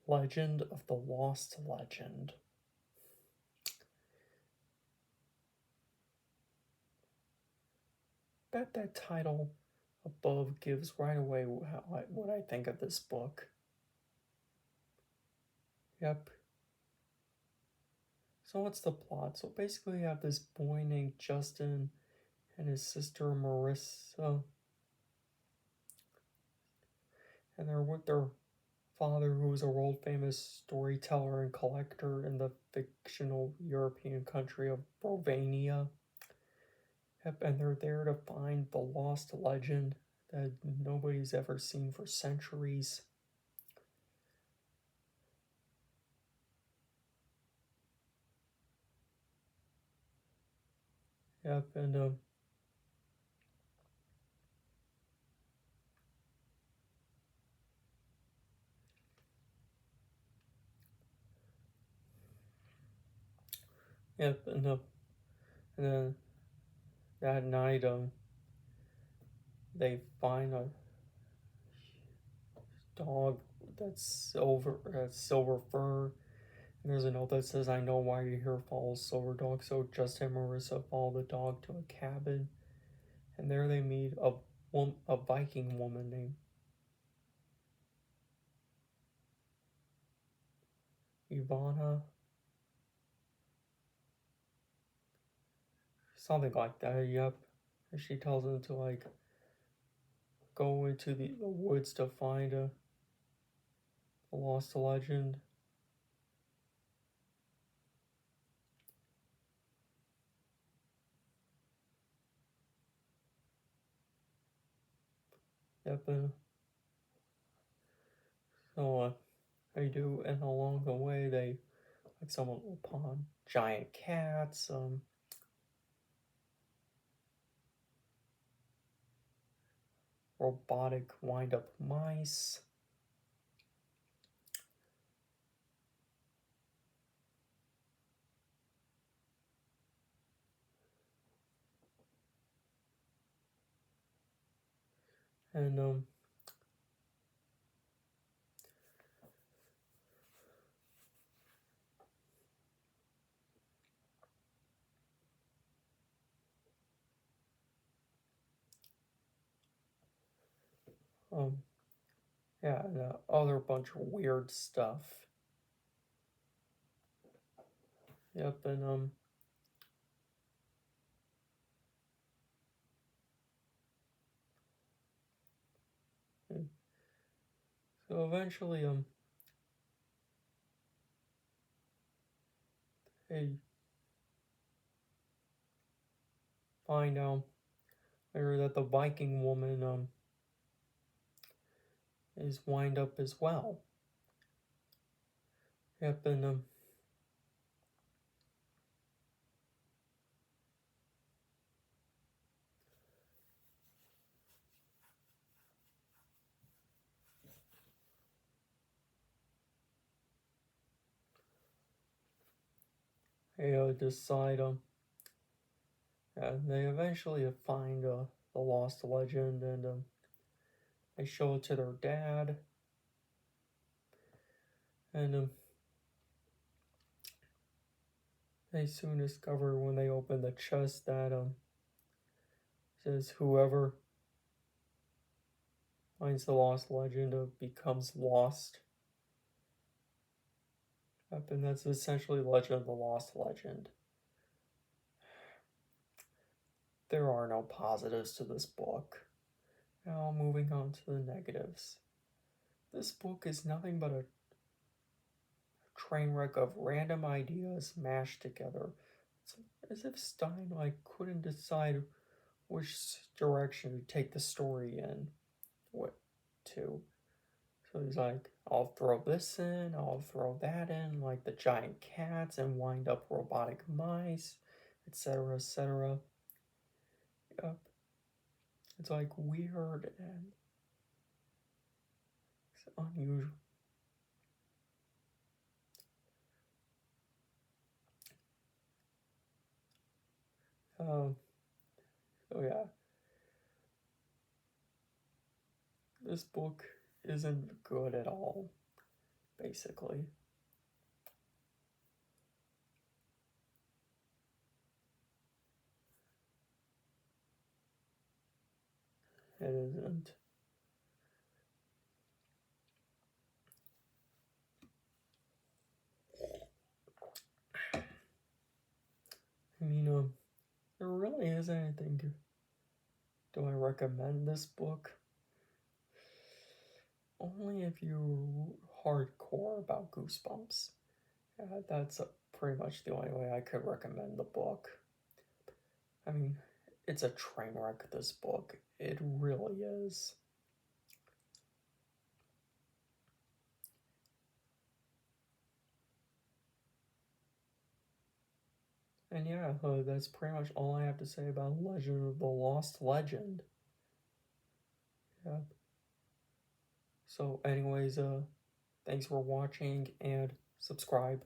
Legend of the Lost Legend. Bet that title above gives right away what I think of this book. Yep. So what's the plot? So basically, you have this boy named Justin and his sister Marissa, and they're with their father, who is a world famous storyteller and collector in the fictional European country of Romania. Yep, and they're there to find the lost legend that nobody's ever seen for centuries. Yep, and yep, and then that night, they find a dog that's silver fur. And there's a note that says, "I know why you're here, follow Silver Dog." So Justin and Marissa follow the dog to a cabin, and there they meet a Viking woman named Ivana, something like that. Yep, and she tells them to go into the woods to find a lost legend. Yep, and so they do, and along the way they someone upon giant cats, robotic wind up mice. And um yeah, and other bunch of weird stuff. Yep, and and so eventually they find out later that the Viking woman is wind up as well. Yep, and they decide they eventually find the lost legend, and they show it to their dad, and they soon discover when they open the chest that says whoever finds the lost legend becomes lost. Yep, and that's essentially Legend of the Lost Legend. There are no positives to this book. Now, moving on to the negatives. This book is nothing but a train wreck of random ideas mashed together. It's as if Stein couldn't decide which direction to take the story in. What to. So he's like, I'll throw this in, I'll throw that in, like the giant cats and wind up robotic mice, etc., etc. Yep. It's weird and it's unusual. So yeah, this book isn't good at all. basically. It isn't. I mean, there really isn't anything. Do I recommend this book? Only if you're hardcore about Goosebumps. That's pretty much the only way I could recommend the book. I mean, it's a train wreck, this book. It really is. And yeah, that's pretty much all I have to say about Legend of the Lost Legend. Yeah. So, anyways, thanks for watching and subscribe.